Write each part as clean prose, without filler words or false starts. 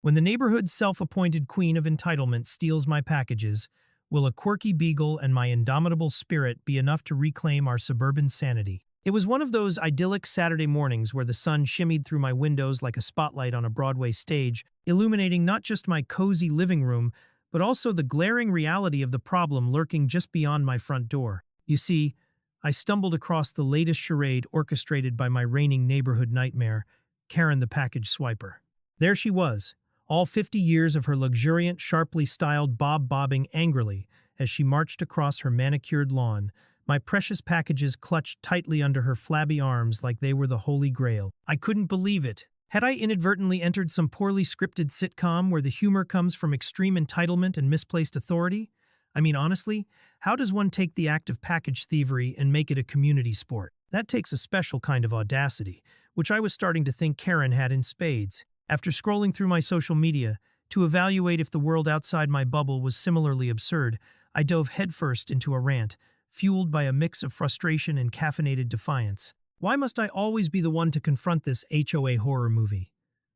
When the neighborhood's self-appointed queen of entitlement steals my packages, will a quirky beagle and my indomitable spirit be enough to reclaim our suburban sanity? It was one of those idyllic Saturday mornings where the sun shimmied through my windows like a spotlight on a Broadway stage, illuminating not just my cozy living room, but also the glaring reality of the problem lurking just beyond my front door. You see, I stumbled across the latest charade orchestrated by my reigning neighborhood nightmare, Karen the package swiper. There she was, all 50 years of her luxuriant, sharply styled bobbing angrily as she marched across her manicured lawn, my precious packages clutched tightly under her flabby arms like they were the holy grail. I couldn't believe it. Had I inadvertently entered some poorly scripted sitcom where the humor comes from extreme entitlement and misplaced authority? I mean, honestly, how does one take the act of package thievery and make it a community sport? That takes a special kind of audacity, which I was starting to think Karen had in spades. After scrolling through my social media to evaluate if the world outside my bubble was similarly absurd, I dove headfirst into a rant, fueled by a mix of frustration and caffeinated defiance. Why must I always be the one to confront this HOA horror movie?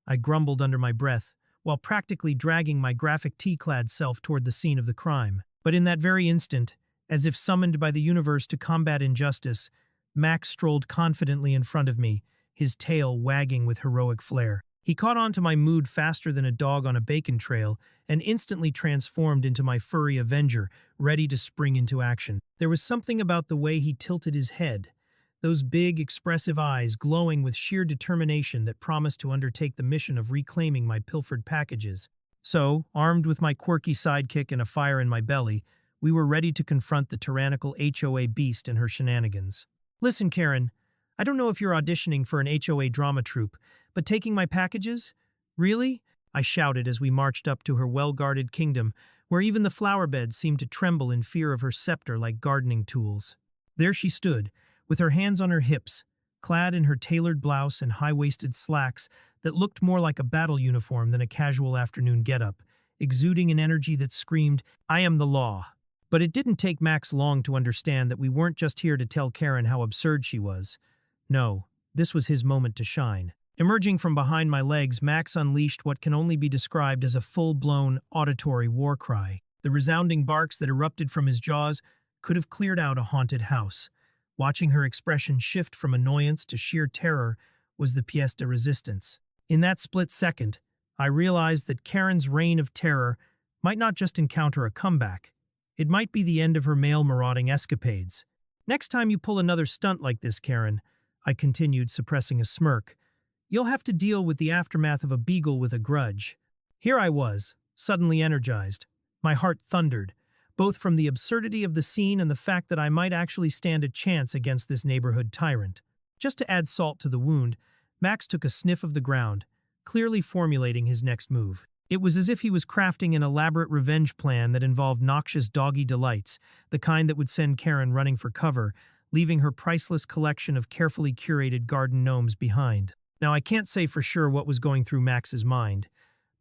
I grumbled under my breath, while practically dragging my graphic tee-clad self toward the scene of the crime. But in that very instant, as if summoned by the universe to combat injustice, Max strolled confidently in front of me, his tail wagging with heroic flair. He caught on to my mood faster than a dog on a bacon trail and instantly transformed into my Furry Avenger, ready to spring into action. There was something about the way he tilted his head, those big, expressive eyes glowing with sheer determination that promised to undertake the mission of reclaiming my pilfered packages. So, armed with my quirky sidekick and a fire in my belly, we were ready to confront the tyrannical HOA beast and her shenanigans. Listen, Karen, I don't know if you're auditioning for an HOA drama troupe, but taking my packages? Really? I shouted as we marched up to her well-guarded kingdom, where even the flower beds seemed to tremble in fear of her scepter like gardening tools. There she stood, with her hands on her hips, clad in her tailored blouse and high-waisted slacks that looked more like a battle uniform than a casual afternoon getup, exuding an energy that screamed, "I am the law." But it didn't take Max long to understand that we weren't just here to tell Karen how absurd she was. No, this was his moment to shine. Emerging from behind my legs, Max unleashed what can only be described as a full-blown auditory war cry. The resounding barks that erupted from his jaws could have cleared out a haunted house. Watching her expression shift from annoyance to sheer terror was the pièce de résistance. In that split second, I realized that Karen's reign of terror might not just encounter a comeback. It might be the end of her male marauding escapades. Next time you pull another stunt like this, Karen, I continued, suppressing a smirk, you'll have to deal with the aftermath of a beagle with a grudge. Here I was, suddenly energized. My heart thundered, both from the absurdity of the scene and the fact that I might actually stand a chance against this neighborhood tyrant. Just to add salt to the wound, Max took a sniff of the ground, clearly formulating his next move. It was as if he was crafting an elaborate revenge plan that involved noxious doggy delights, the kind that would send Karen running for cover, leaving her priceless collection of carefully curated garden gnomes behind. Now, I can't say for sure what was going through Max's mind,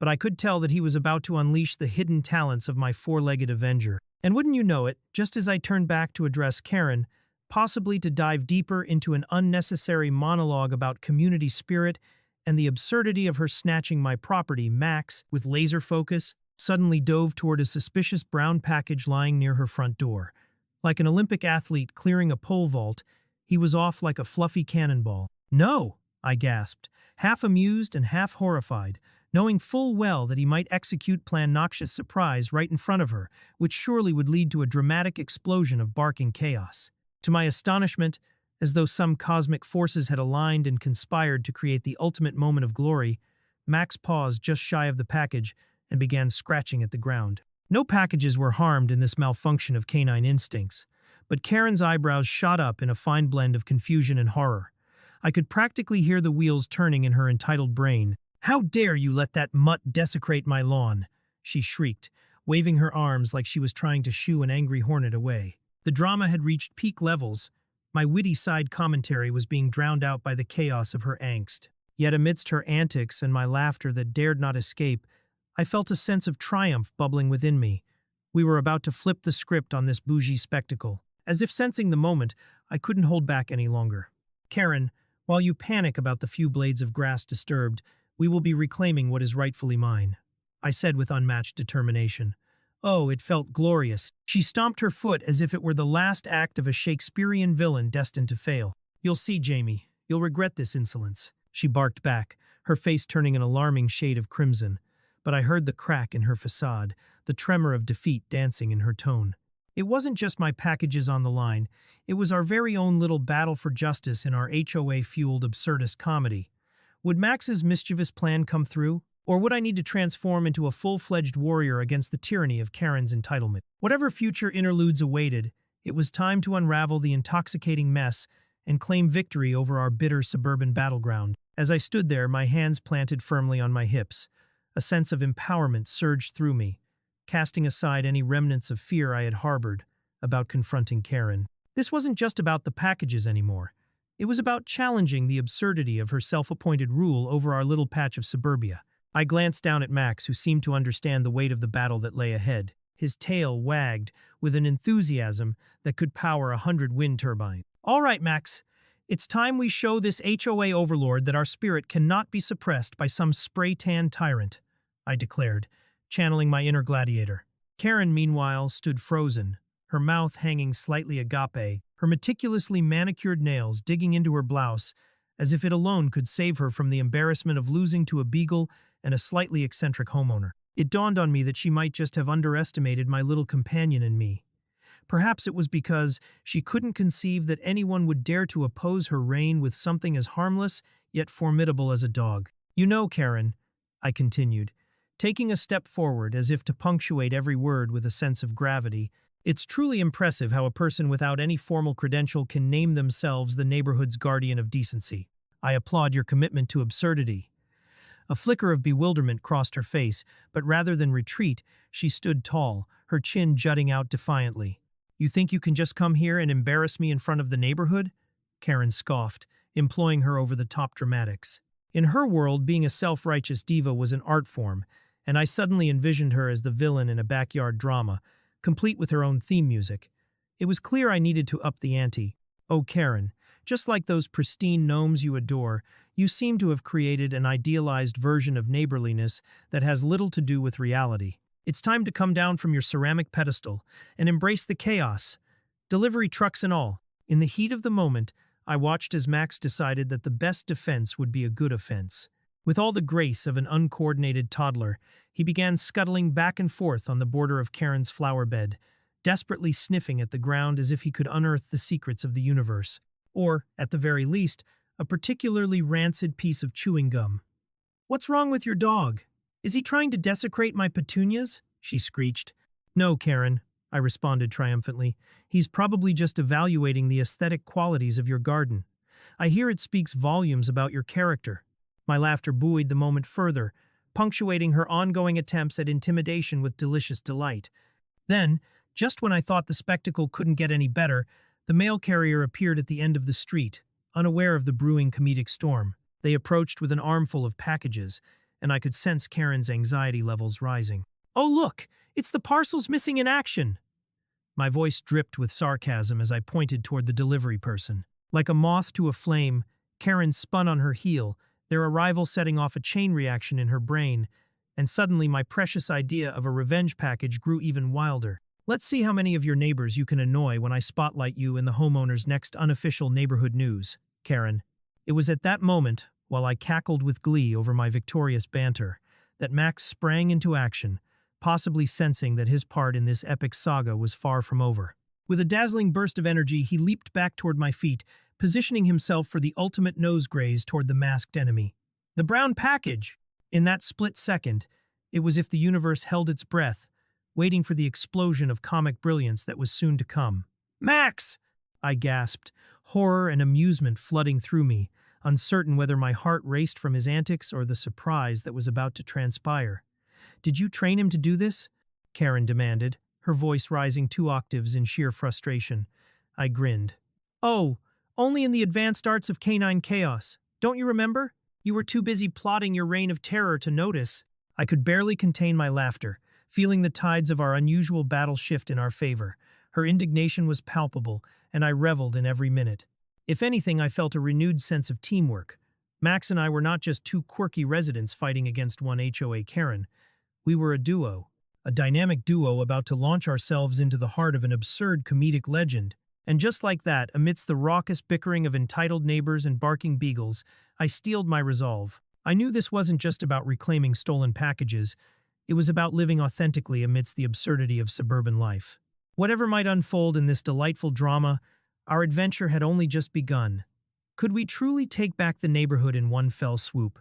but I could tell that he was about to unleash the hidden talents of my four-legged Avenger. And wouldn't you know it, just as I turned back to address Karen, possibly to dive deeper into an unnecessary monologue about community spirit and the absurdity of her snatching my property, Max, with laser focus, suddenly dove toward a suspicious brown package lying near her front door. Like an Olympic athlete clearing a pole vault, he was off like a fluffy cannonball. "No!" I gasped, half amused and half horrified, knowing full well that he might execute Plan Noxious' surprise right in front of her, which surely would lead to a dramatic explosion of barking chaos. To my astonishment, as though some cosmic forces had aligned and conspired to create the ultimate moment of glory, Max paused just shy of the package and began scratching at the ground. No packages were harmed in this malfunction of canine instincts, but Karen's eyebrows shot up in a fine blend of confusion and horror. I could practically hear the wheels turning in her entitled brain. "How dare you let that mutt desecrate my lawn?" she shrieked, waving her arms like she was trying to shoo an angry hornet away. The drama had reached peak levels. My witty side commentary was being drowned out by the chaos of her angst. Yet amidst her antics and my laughter that dared not escape, I felt a sense of triumph bubbling within me. We were about to flip the script on this bougie spectacle. As if sensing the moment, I couldn't hold back any longer. "Karen, while you panic about the few blades of grass disturbed, We will be reclaiming what is rightfully mine, I said with unmatched determination. Oh, it felt glorious. She stomped her foot as if it were the last act of a Shakespearean villain destined to fail. You'll see, Jamie. You'll regret this insolence, she barked back, her face turning an alarming shade of crimson. But I heard the crack in her facade, the tremor of defeat dancing in her tone. It wasn't just my packages on the line, it was our very own little battle for justice in our HOA-fueled absurdist comedy. Would Max's mischievous plan come through? Or would I need to transform into a full-fledged warrior against the tyranny of Karen's entitlement? Whatever future interludes awaited, it was time to unravel the intoxicating mess and claim victory over our bitter suburban battleground. As I stood there, my hands planted firmly on my hips, a sense of empowerment surged through me, casting aside any remnants of fear I had harbored about confronting Karen. This wasn't just about the packages anymore. It was about challenging the absurdity of her self-appointed rule over our little patch of suburbia. I glanced down at Max, who seemed to understand the weight of the battle that lay ahead. His tail wagged with an enthusiasm that could power 100 wind turbines. All right, Max. It's time we show this HOA overlord that our spirit cannot be suppressed by some spray-tan tyrant, I declared, channeling my inner gladiator. Karen, meanwhile, stood frozen, her mouth hanging slightly agape, her meticulously manicured nails digging into her blouse, as if it alone could save her from the embarrassment of losing to a beagle and a slightly eccentric homeowner. It dawned on me that she might just have underestimated my little companion and me. Perhaps it was because she couldn't conceive that anyone would dare to oppose her reign with something as harmless yet formidable as a dog. You know, Karen, I continued, taking a step forward as if to punctuate every word with a sense of gravity, it's truly impressive how a person without any formal credential can name themselves the neighborhood's guardian of decency. I applaud your commitment to absurdity. A flicker of bewilderment crossed her face, but rather than retreat, she stood tall, her chin jutting out defiantly. You think you can just come here and embarrass me in front of the neighborhood? Karen scoffed, employing her over-the-top dramatics. In her world, being a self-righteous diva was an art form, and I suddenly envisioned her as the villain in a backyard drama, complete with her own theme music. It was clear I needed to up the ante. Oh, Karen, just like those pristine gnomes you adore, you seem to have created an idealized version of neighborliness that has little to do with reality. It's time to come down from your ceramic pedestal and embrace the chaos, delivery trucks and all. In the heat of the moment, I watched as Max decided that the best defense would be a good offense. With all the grace of an uncoordinated toddler, he began scuttling back and forth on the border of Karen's flower bed, desperately sniffing at the ground as if he could unearth the secrets of the universe, or, at the very least, a particularly rancid piece of chewing gum. "What's wrong with your dog? Is he trying to desecrate my petunias?" she screeched. "No, Karen," I responded triumphantly. "He's probably just evaluating the aesthetic qualities of your garden. I hear it speaks volumes about your character." My laughter buoyed the moment further, punctuating her ongoing attempts at intimidation with delicious delight. Then, just when I thought the spectacle couldn't get any better, the mail carrier appeared at the end of the street, unaware of the brewing comedic storm. They approached with an armful of packages, and I could sense Karen's anxiety levels rising. "Oh, look! It's the parcels missing in action!" My voice dripped with sarcasm as I pointed toward the delivery person. Like a moth to a flame, Karen spun on her heel, their arrival setting off a chain reaction in her brain, and suddenly my precious idea of a revenge package grew even wilder. "Let's see how many of your neighbors you can annoy when I spotlight you in the homeowner's next unofficial neighborhood news, Karen." It was at that moment, while I cackled with glee over my victorious banter, that Max sprang into action, possibly sensing that his part in this epic saga was far from over. With a dazzling burst of energy, he leaped back toward my feet, positioning himself for the ultimate nose graze toward the masked enemy. The brown package! In that split second, it was as if the universe held its breath, waiting for the explosion of comic brilliance that was soon to come. "Max!" I gasped, horror and amusement flooding through me, uncertain whether my heart raced from his antics or the surprise that was about to transpire. "Did you train him to do this?" Karen demanded, her voice rising 2 octaves in sheer frustration. I grinned. "Oh, only in the advanced arts of canine chaos. Don't you remember? You were too busy plotting your reign of terror to notice." I could barely contain my laughter, feeling the tides of our unusual battle shift in our favor. Her indignation was palpable, and I reveled in every minute. If anything, I felt a renewed sense of teamwork. Max and I were not just two quirky residents fighting against one HOA Karen. We were a duo. A dynamic duo about to launch ourselves into the heart of an absurd comedic legend. And just like that, amidst the raucous bickering of entitled neighbors and barking beagles, I steeled my resolve. I knew this wasn't just about reclaiming stolen packages. It was about living authentically amidst the absurdity of suburban life. Whatever might unfold in this delightful drama, our adventure had only just begun. Could we truly take back the neighborhood in one fell swoop?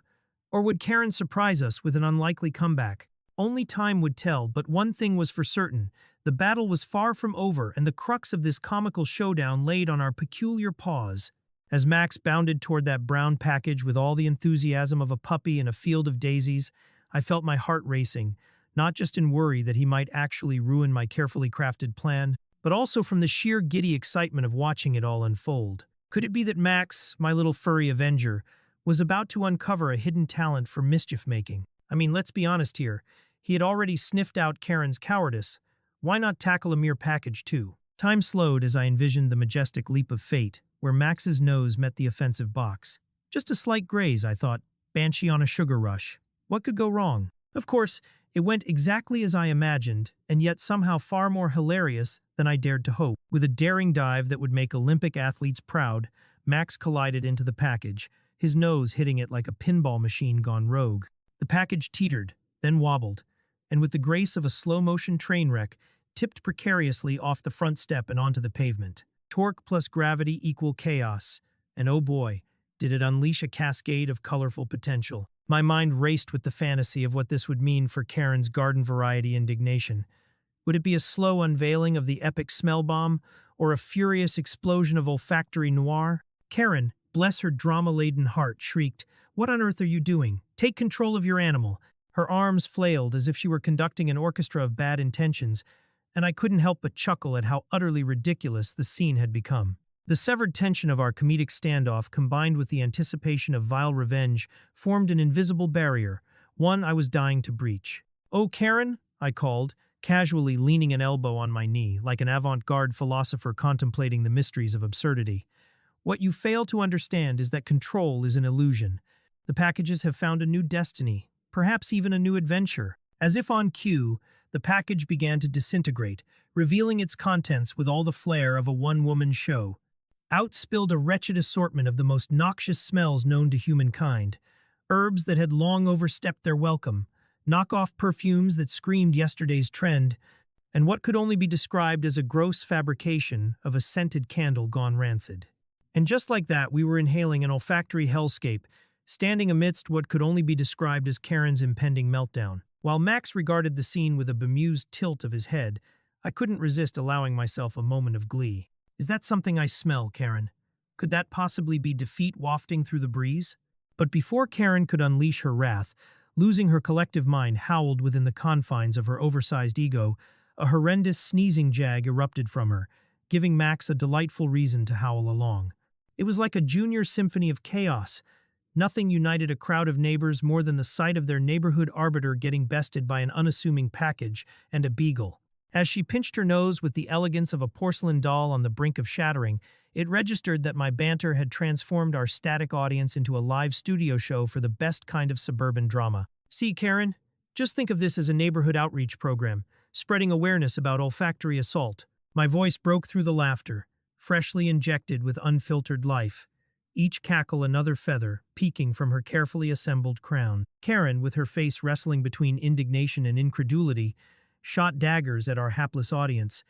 Or would Karen surprise us with an unlikely comeback? Only time would tell, but one thing was for certain. The battle was far from over, and the crux of this comical showdown laid on our peculiar paws. As Max bounded toward that brown package with all the enthusiasm of a puppy in a field of daisies, I felt my heart racing, not just in worry that he might actually ruin my carefully crafted plan, but also from the sheer giddy excitement of watching it all unfold. Could it be that Max, my little furry Avenger, was about to uncover a hidden talent for mischief-making? I mean, let's be honest here. He had already sniffed out Karen's cowardice. Why not tackle a mere package, too? Time slowed as I envisioned the majestic leap of fate, where Max's nose met the offensive box. Just a slight graze, I thought. Banshee on a sugar rush. What could go wrong? Of course, it went exactly as I imagined, and yet somehow far more hilarious than I dared to hope. With a daring dive that would make Olympic athletes proud, Max collided into the package, his nose hitting it like a pinball machine gone rogue. The package teetered, then wobbled, and with the grace of a slow-motion train wreck, tipped precariously off the front step and onto the pavement. Torque plus gravity equal chaos, and oh boy, did it unleash a cascade of colorful potential. My mind raced with the fantasy of what this would mean for Karen's garden-variety indignation. Would it be a slow unveiling of the epic smell bomb, or a furious explosion of olfactory noir? Karen, bless her drama-laden heart, shrieked, "What on earth are you doing? Take control of your animal." Her arms flailed as if she were conducting an orchestra of bad intentions, and I couldn't help but chuckle at how utterly ridiculous the scene had become. The severed tension of our comedic standoff combined with the anticipation of vile revenge formed an invisible barrier, one I was dying to breach. "Oh, Karen," I called, casually leaning an elbow on my knee, like an avant-garde philosopher contemplating the mysteries of absurdity. "What you fail to understand is that control is an illusion. The packages have found a new destiny, perhaps even a new adventure." As if on cue, the package began to disintegrate, revealing its contents with all the flair of a one-woman show. Out spilled a wretched assortment of the most noxious smells known to humankind, herbs that had long overstepped their welcome, knockoff perfumes that screamed yesterday's trend, and what could only be described as a gross fabrication of a scented candle gone rancid. And just like that, we were inhaling an olfactory hellscape, standing amidst what could only be described as Karen's impending meltdown. While Max regarded the scene with a bemused tilt of his head, I couldn't resist allowing myself a moment of glee. "Is that something I smell, Karen? Could that possibly be defeat wafting through the breeze?" But before Karen could unleash her wrath, losing her collective mind howled within the confines of her oversized ego, a horrendous sneezing jag erupted from her, giving Max a delightful reason to howl along. It was like a junior symphony of chaos. Nothing united a crowd of neighbors more than the sight of their neighborhood arbiter getting bested by an unassuming package and a beagle. As she pinched her nose with the elegance of a porcelain doll on the brink of shattering, it registered that my banter had transformed our static audience into a live studio show for the best kind of suburban drama. "See, Karen, just think of this as a neighborhood outreach program, spreading awareness about olfactory assault." My voice broke through the laughter, freshly injected with unfiltered life, each cackle another feather peeking from her carefully assembled crown. Karen, with her face wrestling between indignation and incredulity, shot daggers at our hapless audience,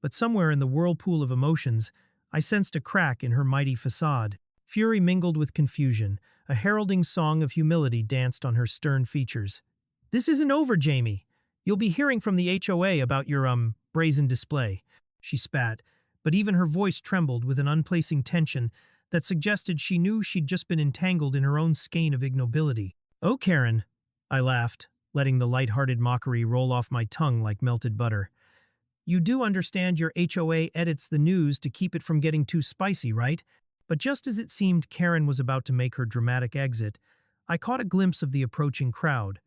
but somewhere in the whirlpool of emotions, I sensed a crack in her mighty facade. Fury mingled with confusion, a heralding song of humility danced on her stern features. "This isn't over, Jamie. You'll be hearing from the HOA about your, brazen display," she spat, but even her voice trembled with an unplacing tension that suggested she knew she'd just been entangled in her own skein of ignobility. "Oh, Karen," I laughed, letting the light-hearted mockery roll off my tongue like melted butter. "You do understand your HOA edits the news to keep it from getting too spicy, right?" But just as it seemed Karen was about to make her dramatic exit, I caught a glimpse of the approaching crowd.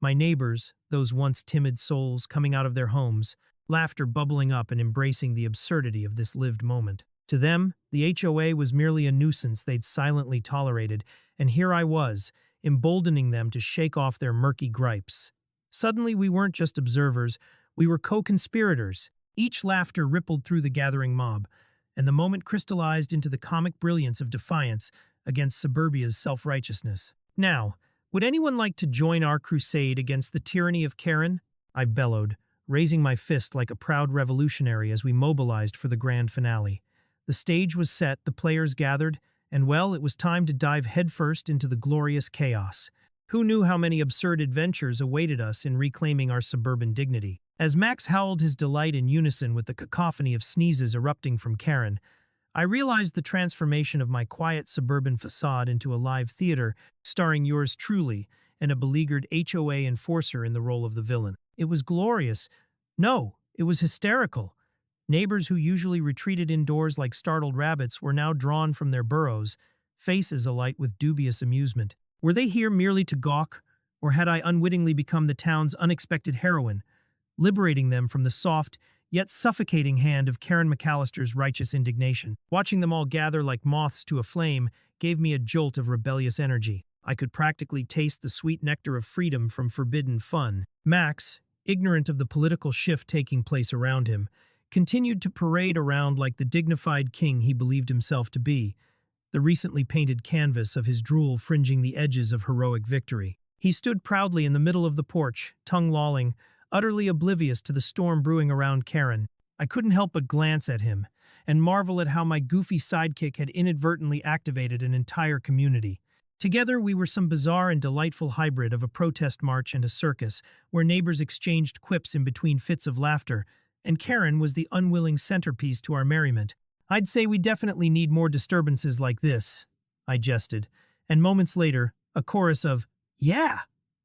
My neighbors, those once timid souls coming out of their homes, laughter bubbling up and embracing the absurdity of this lived moment. To them, the HOA was merely a nuisance they'd silently tolerated, and here I was, emboldening them to shake off their murky gripes. Suddenly, we weren't just observers, we were co-conspirators. Each laughter rippled through the gathering mob, and the moment crystallized into the comic brilliance of defiance against suburbia's self-righteousness. Now, would anyone like to join our crusade against the tyranny of Karen? I bellowed, raising my fist like a proud revolutionary as we mobilized for the grand finale. The stage was set, the players gathered, and well, it was time to dive headfirst into the glorious chaos. Who knew how many absurd adventures awaited us in reclaiming our suburban dignity? As Max howled his delight in unison with the cacophony of sneezes erupting from Karen, I realized the transformation of my quiet suburban facade into a live theater starring yours truly and a beleaguered HOA enforcer in the role of the villain. It was glorious. No, it was hysterical. Neighbors who usually retreated indoors like startled rabbits were now drawn from their burrows, faces alight with dubious amusement. Were they here merely to gawk, or had I unwittingly become the town's unexpected heroine, liberating them from the soft, yet suffocating hand of Karen McAllister's righteous indignation? Watching them all gather like moths to a flame gave me a jolt of rebellious energy. I could practically taste the sweet nectar of freedom from forbidden fun. Max, ignorant of the political shift taking place around him, continued to parade around like the dignified king he believed himself to be, the recently painted canvas of his drool fringing the edges of heroic victory. He stood proudly in the middle of the porch, tongue-lolling, utterly oblivious to the storm brewing around Karen. I couldn't help but glance at him and marvel at how my goofy sidekick had inadvertently activated an entire community. Together, we were some bizarre and delightful hybrid of a protest march and a circus, where neighbors exchanged quips in between fits of laughter, and Karen was the unwilling centerpiece to our merriment. I'd say we definitely need more disturbances like this, I jested, and moments later, a chorus of, "Yeah!"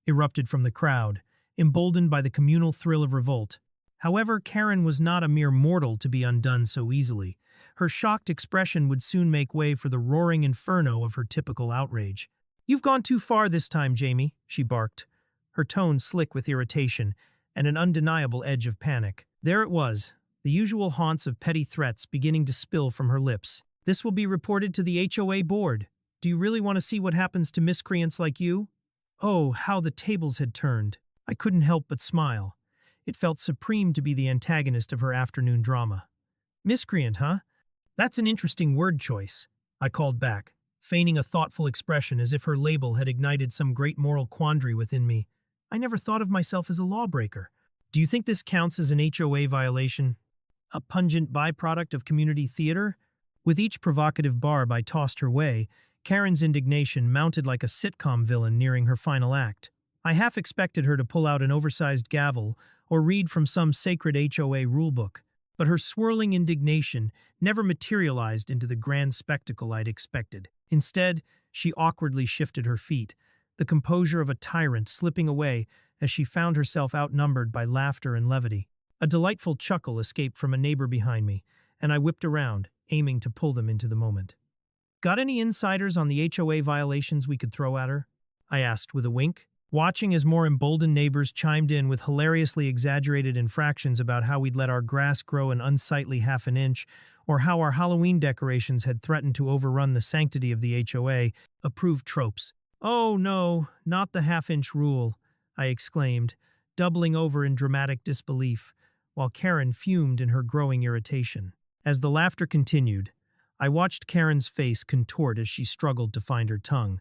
erupted from the crowd, emboldened by the communal thrill of revolt. However, Karen was not a mere mortal to be undone so easily. Her shocked expression would soon make way for the roaring inferno of her typical outrage. "You've gone too far this time, Jamie," she barked, her tone slick with irritation and an undeniable edge of panic. There it was, the usual haunts of petty threats beginning to spill from her lips. "This will be reported to the HOA board. Do you really want to see what happens to miscreants like you?" Oh, how the tables had turned. I couldn't help but smile. It felt supreme to be the antagonist of her afternoon drama. "Miscreant, huh? That's an interesting word choice," I called back, feigning a thoughtful expression as if her label had ignited some great moral quandary within me. I never thought of myself as a lawbreaker. "Do you think this counts as an HOA violation? A pungent byproduct of community theater?" With each provocative barb I tossed her way, Karen's indignation mounted like a sitcom villain nearing her final act. I half expected her to pull out an oversized gavel or read from some sacred HOA rulebook, but her swirling indignation never materialized into the grand spectacle I'd expected. Instead, she awkwardly shifted her feet, the composure of a tyrant slipping away as she found herself outnumbered by laughter and levity. A delightful chuckle escaped from a neighbor behind me, and I whipped around, aiming to pull them into the moment. "Got any insiders on the HOA violations we could throw at her?" I asked with a wink, watching as more emboldened neighbors chimed in with hilariously exaggerated infractions about how we'd let our grass grow an unsightly half an inch, or how our Halloween decorations had threatened to overrun the sanctity of the HOA, approved tropes. "Oh no, not the half-inch rule," I exclaimed, doubling over in dramatic disbelief, while Karen fumed in her growing irritation. As the laughter continued, I watched Karen's face contort as she struggled to find her tongue,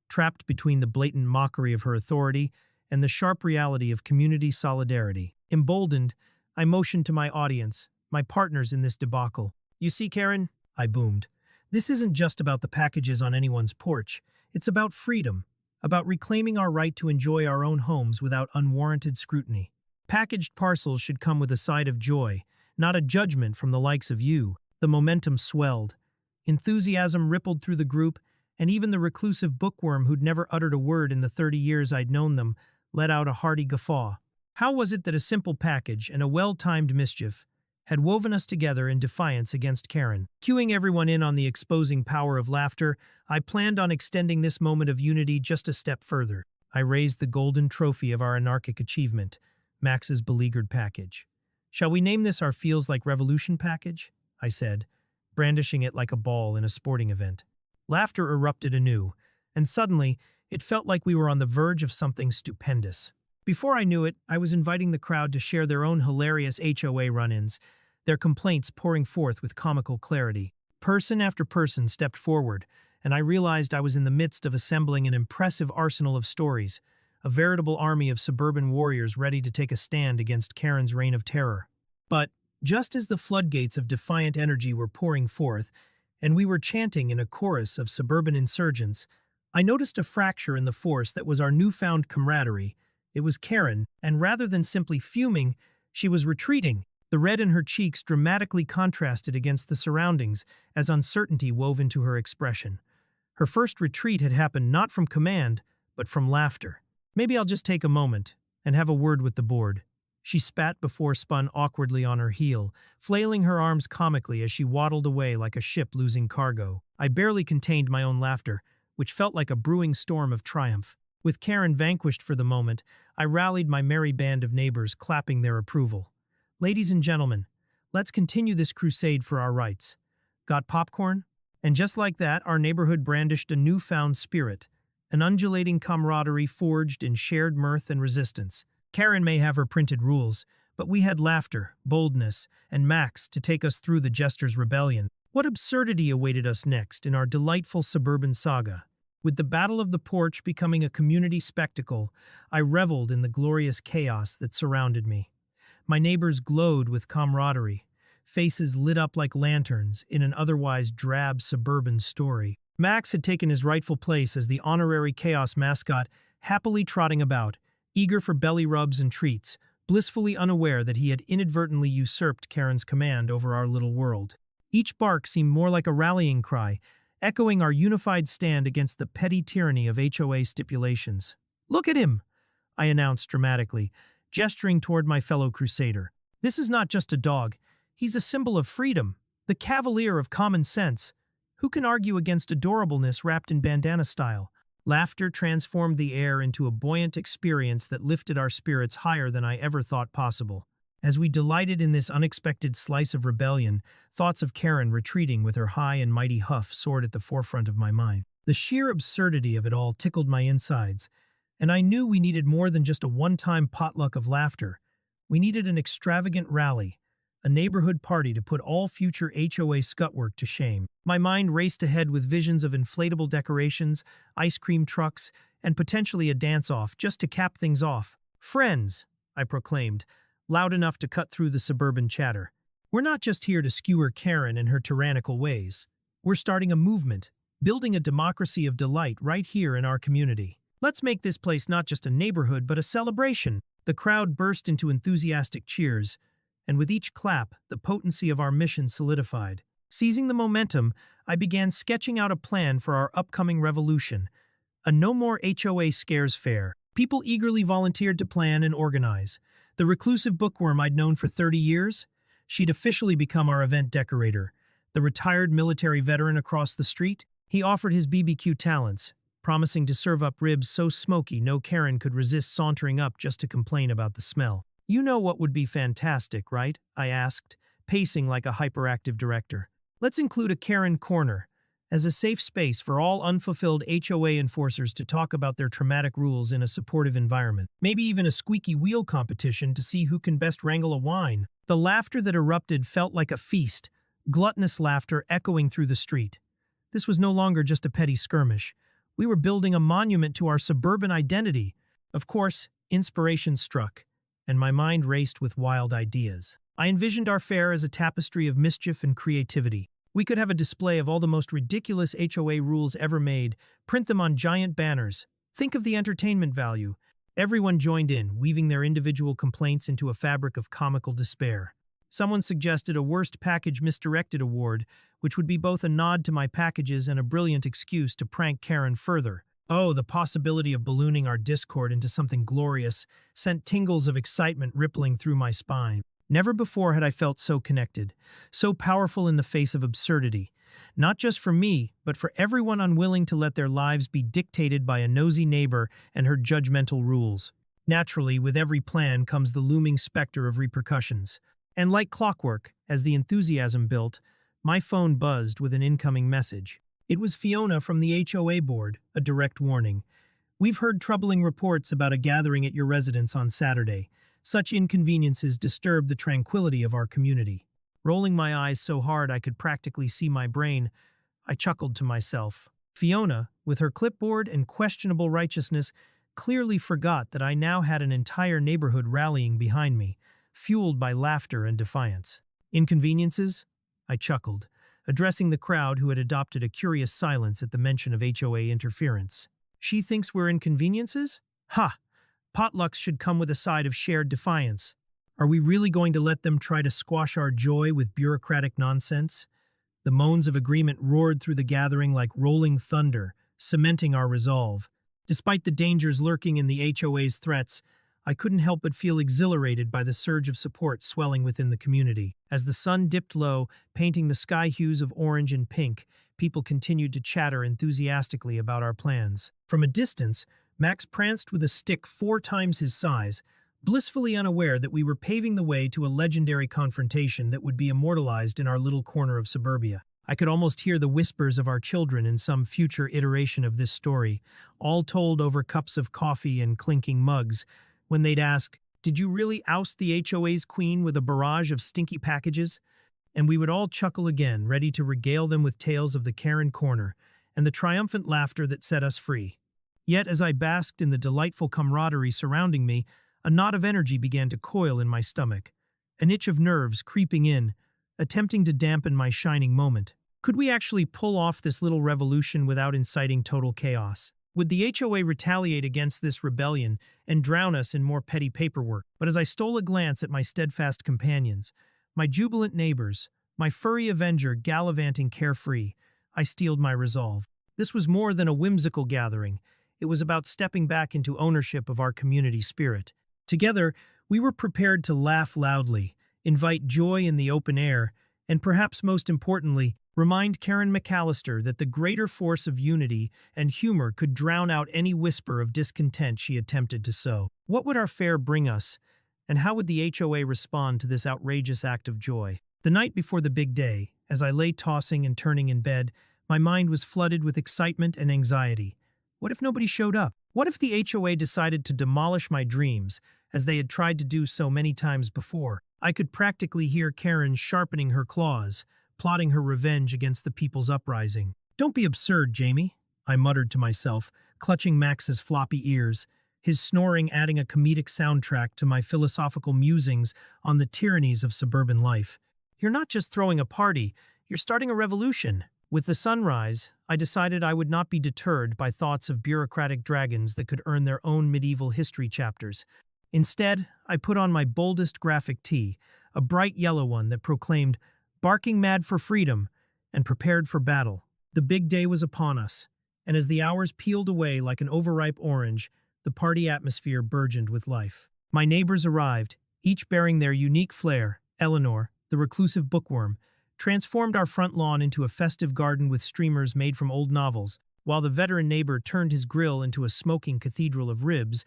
trapped between the blatant mockery of her authority and the sharp reality of community solidarity. Emboldened, I motioned to my audience, my partners in this debacle. "You see, Karen," I boomed, "this isn't just about the packages on anyone's porch. It's about freedom, about reclaiming our right to enjoy our own homes without unwarranted scrutiny. Packaged parcels should come with a side of joy, not a judgment from the likes of you." The momentum swelled. Enthusiasm rippled through the group, and even the reclusive bookworm who'd never uttered a word in the 30 years I'd known them let out a hearty guffaw. How was it that a simple package and a well-timed mischief had woven us together in defiance against Karen? Cueing everyone in on the exposing power of laughter, I planned on extending this moment of unity just a step further. I raised the golden trophy of our anarchic achievement, Max's beleaguered package. "Shall we name this our Feels Like Revolution package?" I said, brandishing it like a ball in a sporting event. Laughter erupted anew, and suddenly, it felt like we were on the verge of something stupendous. Before I knew it, I was inviting the crowd to share their own hilarious HOA run-ins, their complaints pouring forth with comical clarity. Person after person stepped forward, and I realized I was in the midst of assembling an impressive arsenal of stories, a veritable army of suburban warriors ready to take a stand against Karen's reign of terror. But, just as the floodgates of defiant energy were pouring forth, and we were chanting in a chorus of suburban insurgents, I noticed a fracture in the force that was our newfound camaraderie. It was Karen, and rather than simply fuming, she was retreating. The red in her cheeks dramatically contrasted against the surroundings as uncertainty wove into her expression. Her first retreat had happened not from command, but from laughter. Maybe I'll just take a moment and have a word with the board. She spat before spun awkwardly on her heel, flailing her arms comically as she waddled away like a ship losing cargo. I barely contained my own laughter, which felt like a brewing storm of triumph. With Karen vanquished for the moment, I rallied my merry band of neighbors, clapping their approval. Ladies and gentlemen, let's continue this crusade for our rights. Got popcorn? And just like that, our neighborhood brandished a newfound spirit, an undulating camaraderie forged in shared mirth and resistance. Karen may have her printed rules, but we had laughter, boldness, and Max to take us through the jester's rebellion. What absurdity awaited us next in our delightful suburban saga? With the Battle of the Porch becoming a community spectacle, I reveled in the glorious chaos that surrounded me. My neighbors glowed with camaraderie, faces lit up like lanterns in an otherwise drab suburban story. Max had taken his rightful place as the honorary chaos mascot, happily trotting about, eager for belly rubs and treats, blissfully unaware that he had inadvertently usurped Karen's command over our little world. Each bark seemed more like a rallying cry, echoing our unified stand against the petty tyranny of HOA stipulations. "Look at him!" I announced dramatically, gesturing toward my fellow crusader. "This is not just a dog. He's a symbol of freedom, the cavalier of common sense. Who can argue against adorableness wrapped in bandana style?" Laughter transformed the air into a buoyant experience that lifted our spirits higher than I ever thought possible. As we delighted in this unexpected slice of rebellion, thoughts of Karen retreating with her high and mighty huff soared at the forefront of my mind. The sheer absurdity of it all tickled my insides, and I knew we needed more than just a one-time potluck of laughter. We needed an extravagant rally, a neighborhood party to put all future HOA scutwork to shame. My mind raced ahead with visions of inflatable decorations, ice cream trucks, and potentially a dance-off just to cap things off. "Friends," I proclaimed, loud enough to cut through the suburban chatter. "We're not just here to skewer Karen and her tyrannical ways. We're starting a movement, building a democracy of delight right here in our community. Let's make this place not just a neighborhood but a celebration." The crowd burst into enthusiastic cheers, and with each clap, the potency of our mission solidified. Seizing the momentum, I began sketching out a plan for our upcoming revolution, a No More HOA Scares fair. People eagerly volunteered to plan and organize. The reclusive bookworm I'd known for 30 years? She'd officially become our event decorator. The retired military veteran across the street? He offered his BBQ talents, promising to serve up ribs so smoky no Karen could resist sauntering up just to complain about the smell. "You know what would be fantastic, right?" I asked, pacing like a hyperactive director. "Let's include a Karen Corner, as a safe space for all unfulfilled HOA enforcers to talk about their traumatic rules in a supportive environment. Maybe even a squeaky wheel competition to see who can best wrangle a whine." The laughter that erupted felt like a feast, gluttonous laughter echoing through the street. This was no longer just a petty skirmish. We were building a monument to our suburban identity. Of course, inspiration struck, and my mind raced with wild ideas. I envisioned our fair as a tapestry of mischief and creativity. We could have a display of all the most ridiculous HOA rules ever made, print them on giant banners. Think of the entertainment value. Everyone joined in, weaving their individual complaints into a fabric of comical despair. Someone suggested a Worst Package Misdirected award, which would be both a nod to my packages and a brilliant excuse to prank Karen further. Oh, the possibility of ballooning our discord into something glorious sent tingles of excitement rippling through my spine. Never before had I felt so connected, so powerful in the face of absurdity. Not just for me, but for everyone unwilling to let their lives be dictated by a nosy neighbor and her judgmental rules. Naturally, with every plan comes the looming specter of repercussions. And like clockwork, as the enthusiasm built, my phone buzzed with an incoming message. It was Fiona from the HOA board, a direct warning. We've heard troubling reports about a gathering at your residence on Saturday. Such inconveniences disturb the tranquility of our community. Rolling my eyes so hard I could practically see my brain, I chuckled to myself. Fiona, with her clipboard and questionable righteousness, clearly forgot that I now had an entire neighborhood rallying behind me, fueled by laughter and defiance. Inconveniences? I chuckled, addressing the crowd who had adopted a curious silence at the mention of HOA interference. She thinks we're inconveniences? Ha! Potlucks should come with a side of shared defiance. Are we really going to let them try to squash our joy with bureaucratic nonsense? The moans of agreement roared through the gathering like rolling thunder, cementing our resolve. Despite the dangers lurking in the HOA's threats, I couldn't help but feel exhilarated by the surge of support swelling within the community. As the sun dipped low, painting the sky hues of orange and pink, people continued to chatter enthusiastically about our plans. From a distance, Max pranced with a stick 4 times his size, blissfully unaware that we were paving the way to a legendary confrontation that would be immortalized in our little corner of suburbia. I could almost hear the whispers of our children in some future iteration of this story, all told over cups of coffee and clinking mugs, when they'd ask, "Did you really oust the HOA's queen with a barrage of stinky packages?" And we would all chuckle again, ready to regale them with tales of the Karen corner and the triumphant laughter that set us free. Yet as I basked in the delightful camaraderie surrounding me, a knot of energy began to coil in my stomach, an itch of nerves creeping in, attempting to dampen my shining moment. Could we actually pull off this little revolution without inciting total chaos? Would the HOA retaliate against this rebellion and drown us in more petty paperwork? But as I stole a glance at my steadfast companions, my jubilant neighbors, my furry Avenger gallivanting carefree, I steeled my resolve. This was more than a whimsical gathering. It was about stepping back into ownership of our community spirit. Together, we were prepared to laugh loudly, invite joy in the open air, and perhaps most importantly, remind Karen McAllister that the greater force of unity and humor could drown out any whisper of discontent she attempted to sow. What would our fare bring us, and how would the HOA respond to this outrageous act of joy? The night before the big day, as I lay tossing and turning in bed, my mind was flooded with excitement and anxiety. What if nobody showed up? What if the HOA decided to demolish my dreams, as they had tried to do so many times before? I could practically hear Karen sharpening her claws, plotting her revenge against the people's uprising. "Don't be absurd, Jamie," I muttered to myself, clutching Max's floppy ears, his snoring adding a comedic soundtrack to my philosophical musings on the tyrannies of suburban life. "You're not just throwing a party, you're starting a revolution." With the sunrise, I decided I would not be deterred by thoughts of bureaucratic dragons that could earn their own medieval history chapters. Instead, I put on my boldest graphic tee, a bright yellow one that proclaimed, "Barking mad for freedom," and prepared for battle. The big day was upon us, and as the hours peeled away like an overripe orange, the party atmosphere burgeoned with life. My neighbors arrived, each bearing their unique flair. Eleanor, the reclusive bookworm, transformed our front lawn into a festive garden with streamers made from old novels, while the veteran neighbor turned his grill into a smoking cathedral of ribs,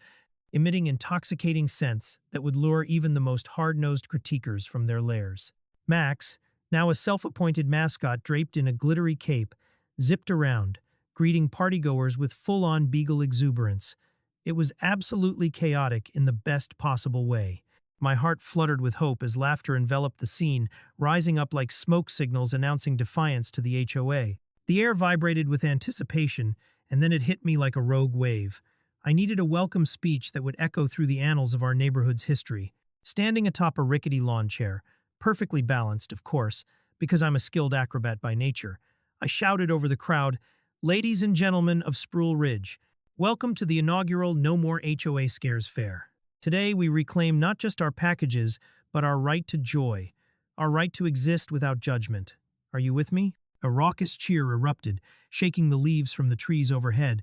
emitting intoxicating scents that would lure even the most hard-nosed critiquers from their lairs. Max, now a self-appointed mascot draped in a glittery cape, zipped around, greeting partygoers with full-on beagle exuberance. It was absolutely chaotic in the best possible way. My heart fluttered with hope as laughter enveloped the scene, rising up like smoke signals announcing defiance to the HOA. The air vibrated with anticipation, and then it hit me like a rogue wave. I needed a welcome speech that would echo through the annals of our neighborhood's history. Standing atop a rickety lawn chair, perfectly balanced, of course, because I'm a skilled acrobat by nature, I shouted over the crowd, "Ladies and gentlemen of Spruce Ridge, welcome to the inaugural No More HOA Scares Fair. Today we reclaim not just our packages, but our right to joy, our right to exist without judgment. Are you with me?" A raucous cheer erupted, shaking the leaves from the trees overhead,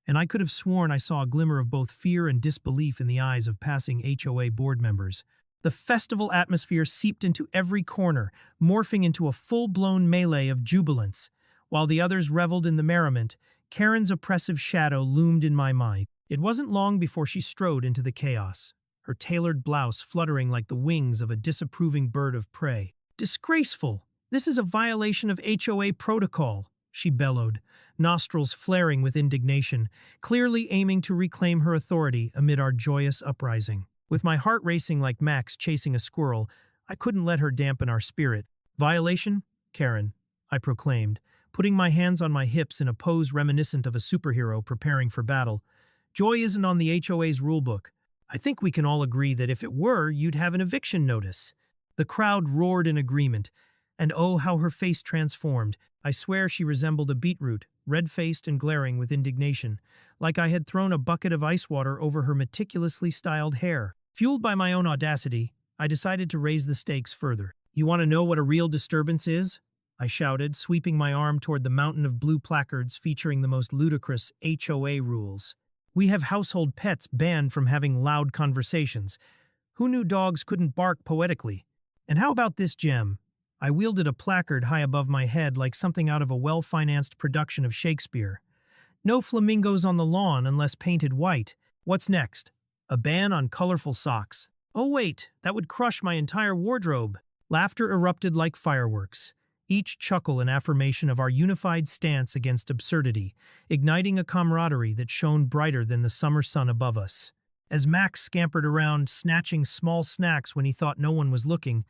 and I could have sworn I saw a glimmer of both fear and disbelief in the eyes of passing HOA board members. The festival atmosphere seeped into every corner, morphing into a full-blown melee of jubilance. While the others reveled in the merriment, Karen's oppressive shadow loomed in my mind. It wasn't long before she strode into the chaos, her tailored blouse fluttering like the wings of a disapproving bird of prey. "Disgraceful! This is a violation of HOA protocol," she bellowed, nostrils flaring with indignation, clearly aiming to reclaim her authority amid our joyous uprising. With my heart racing like Max chasing a squirrel, I couldn't let her dampen our spirit. "Violation, Karen," I proclaimed, putting my hands on my hips in a pose reminiscent of a superhero preparing for battle. "Joy isn't on the HOA's rulebook. I think we can all agree that if it were, you'd have an eviction notice." The crowd roared in agreement, and oh, how her face transformed. I swear she resembled a beetroot, red-faced and glaring with indignation, like I had thrown a bucket of ice water over her meticulously styled hair. Fueled by my own audacity, I decided to raise the stakes further. "You want to know what a real disturbance is?" I shouted, sweeping my arm toward the mountain of blue placards featuring the most ludicrous HOA rules. "We have household pets banned from having loud conversations. Who knew dogs couldn't bark poetically? And how about this gem?" I wielded a placard high above my head like something out of a well-financed production of Shakespeare. "No flamingos on the lawn unless painted white." What's next? A ban on colorful socks. Oh wait, that would crush my entire wardrobe. Laughter erupted like fireworks, each chuckle an affirmation of our unified stance against absurdity, igniting a camaraderie that shone brighter than the summer sun above us. As Max scampered around, snatching small snacks when he thought no one was looking,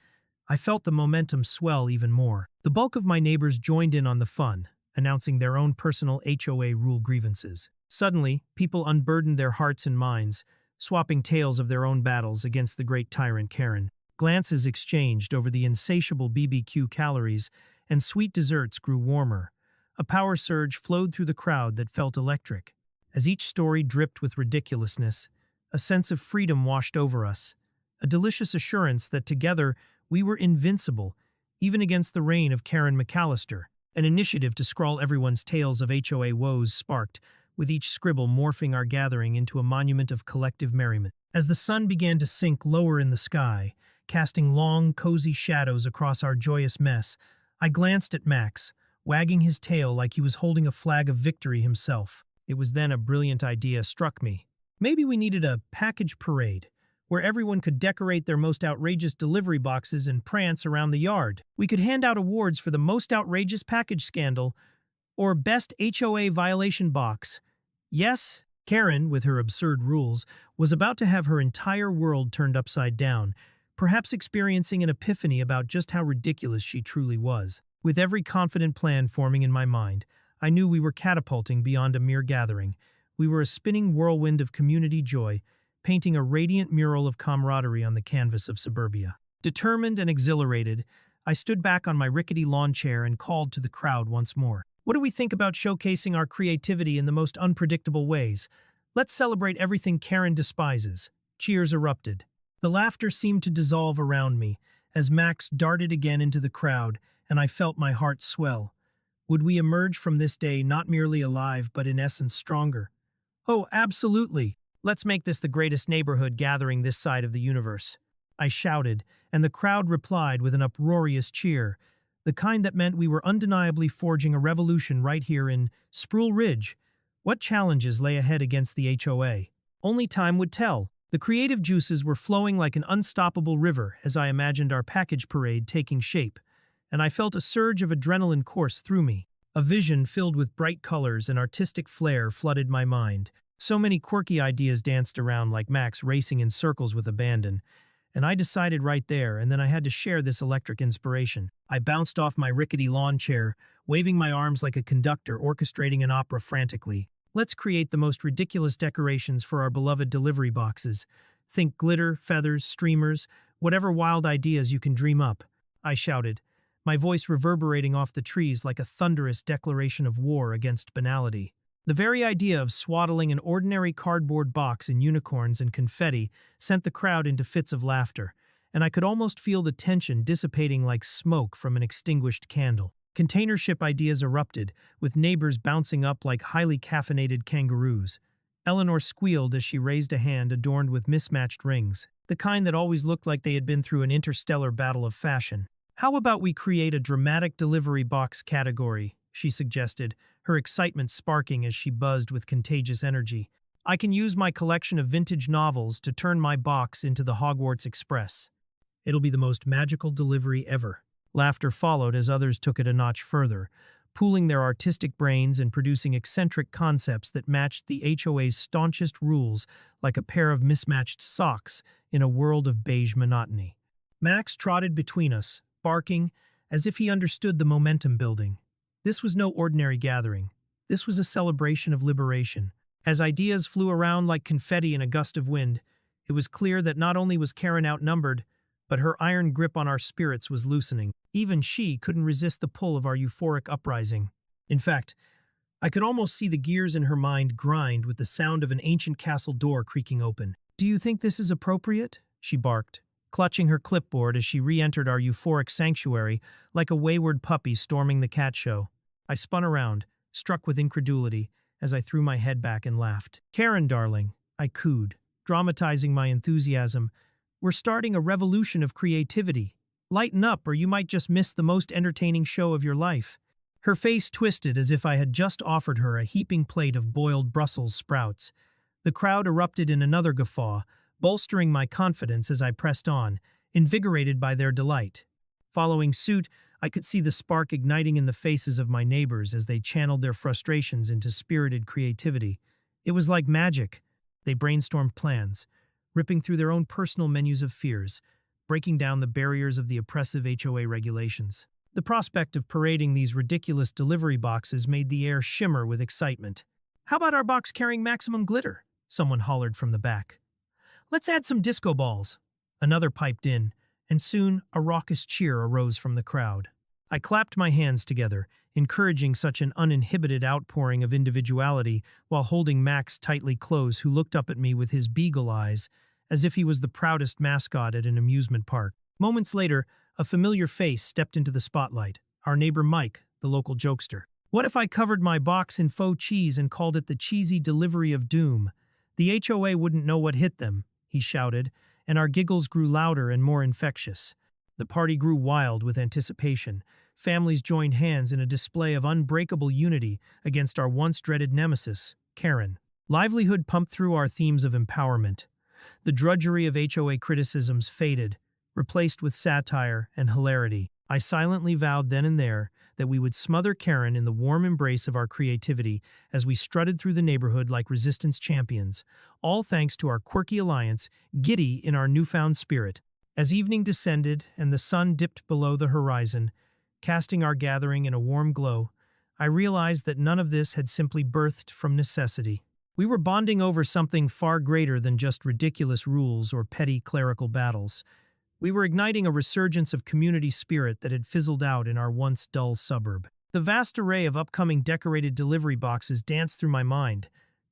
I felt the momentum swell even more. The bulk of my neighbors joined in on the fun, announcing their own personal HOA rule grievances. Suddenly, people unburdened their hearts and minds, swapping tales of their own battles against the great tyrant Karen. Glances exchanged over the insatiable BBQ calories, and sweet desserts grew warmer. A power surge flowed through the crowd that felt electric. As each story dripped with ridiculousness, a sense of freedom washed over us, a delicious assurance that together we were invincible, even against the reign of Karen McAllister. An initiative to scrawl everyone's tales of HOA woes sparked, with each scribble morphing our gathering into a monument of collective merriment. As the sun began to sink lower in the sky, casting long, cozy shadows across our joyous mess, I glanced at Max, wagging his tail like he was holding a flag of victory himself. It was then a brilliant idea struck me. Maybe we needed a package parade, where everyone could decorate their most outrageous delivery boxes and prance around the yard. We could hand out awards for the most outrageous package scandal, or best HOA violation box. Yes, Karen, with her absurd rules, was about to have her entire world turned upside down, perhaps experiencing an epiphany about just how ridiculous she truly was. With every confident plan forming in my mind, I knew we were catapulting beyond a mere gathering. We were a spinning whirlwind of community joy, painting a radiant mural of camaraderie on the canvas of suburbia. Determined and exhilarated, I stood back on my rickety lawn chair and called to the crowd once more. "What do we think about showcasing our creativity in the most unpredictable ways? Let's celebrate everything Karen despises." Cheers erupted. The laughter seemed to dissolve around me as Max darted again into the crowd, and I felt my heart swell. Would we emerge from this day not merely alive, but in essence stronger? "Oh, absolutely. Let's make this the greatest neighborhood gathering this side of the universe," I shouted, and the crowd replied with an uproarious cheer, the kind that meant we were undeniably forging a revolution right here in Sproul Ridge. What challenges lay ahead against the HOA? Only time would tell. The creative juices were flowing like an unstoppable river as I imagined our package parade taking shape, and I felt a surge of adrenaline course through me. A vision filled with bright colors and artistic flair flooded my mind. So many quirky ideas danced around like Max racing in circles with abandon, and I decided right there, and then I had to share this electric inspiration. I bounced off my rickety lawn chair, waving my arms like a conductor orchestrating an opera frantically. "Let's create the most ridiculous decorations for our beloved delivery boxes. Think glitter, feathers, streamers, whatever wild ideas you can dream up," I shouted, my voice reverberating off the trees like a thunderous declaration of war against banality. The very idea of swaddling an ordinary cardboard box in unicorns and confetti sent the crowd into fits of laughter, and I could almost feel the tension dissipating like smoke from an extinguished candle. Container ship ideas erupted, with neighbors bouncing up like highly caffeinated kangaroos. Eleanor squealed as she raised a hand adorned with mismatched rings, the kind that always looked like they had been through an interstellar battle of fashion. "How about we create a dramatic delivery box category?" she suggested, her excitement sparking as she buzzed with contagious energy. "I can use my collection of vintage novels to turn my box into the Hogwarts Express. It'll be the most magical delivery ever." Laughter followed as others took it a notch further, pooling their artistic brains and producing eccentric concepts that matched the HOA's staunchest rules like a pair of mismatched socks in a world of beige monotony. Max trotted between us, barking as if he understood the momentum building. This was no ordinary gathering. This was a celebration of liberation. As ideas flew around like confetti in a gust of wind, it was clear that not only was Karen outnumbered, but her iron grip on our spirits was loosening. Even she couldn't resist the pull of our euphoric uprising. In fact, I could almost see the gears in her mind grind with the sound of an ancient castle door creaking open. "Do you think this is appropriate?" she barked, clutching her clipboard as she re-entered our euphoric sanctuary like a wayward puppy storming the cat show. I spun around, struck with incredulity, as I threw my head back and laughed. "Karen, darling," I cooed, dramatizing my enthusiasm, "we're starting a revolution of creativity. Lighten up or you might just miss the most entertaining show of your life." Her face twisted as if I had just offered her a heaping plate of boiled Brussels sprouts. The crowd erupted in another guffaw, bolstering my confidence as I pressed on, invigorated by their delight. Following suit, I could see the spark igniting in the faces of my neighbors as they channeled their frustrations into spirited creativity. It was like magic. They brainstormed plans, ripping through their own personal menus of fears, breaking down the barriers of the oppressive HOA regulations. The prospect of parading these ridiculous delivery boxes made the air shimmer with excitement. "How about our box carrying maximum glitter?" someone hollered from the back. "Let's add some disco balls." Another piped in, and soon a raucous cheer arose from the crowd. I clapped my hands together, encouraging such an uninhibited outpouring of individuality while holding Max tightly close, who looked up at me with his beagle eyes, as if he was the proudest mascot at an amusement park. Moments later, a familiar face stepped into the spotlight, our neighbor Mike, the local jokester. "What if I covered my box in faux cheese and called it the cheesy delivery of doom? The HOA wouldn't know what hit them," he shouted, and our giggles grew louder and more infectious. The party grew wild with anticipation. Families joined hands in a display of unbreakable unity against our once-dreaded nemesis, Karen. Livelihood pumped through our themes of empowerment. The drudgery of HOA criticisms faded, replaced with satire and hilarity. I silently vowed then and there that we would smother Karen in the warm embrace of our creativity as we strutted through the neighborhood like resistance champions, all thanks to our quirky alliance, giddy in our newfound spirit. As evening descended and the sun dipped below the horizon, casting our gathering in a warm glow, I realized that none of this had simply birthed from necessity. We were bonding over something far greater than just ridiculous rules or petty clerical battles. We were igniting a resurgence of community spirit that had fizzled out in our once dull suburb. The vast array of upcoming decorated delivery boxes danced through my mind,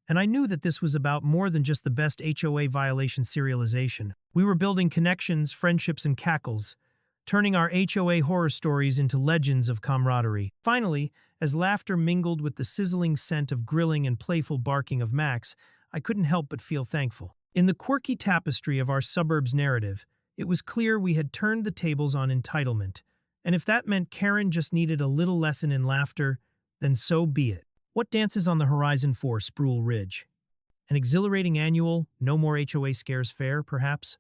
and I knew that this was about more than just the best HOA violation serialization. We were building connections, friendships, and cackles, turning our HOA horror stories into legends of camaraderie. Finally, as laughter mingled with the sizzling scent of grilling and playful barking of Max, I couldn't help but feel thankful. In the quirky tapestry of our suburb's narrative, it was clear we had turned the tables on entitlement, and if that meant Karen just needed a little lesson in laughter, then so be it. What dances on the horizon for Spruill Ridge? An exhilarating annual, no more HOA scares fair, perhaps?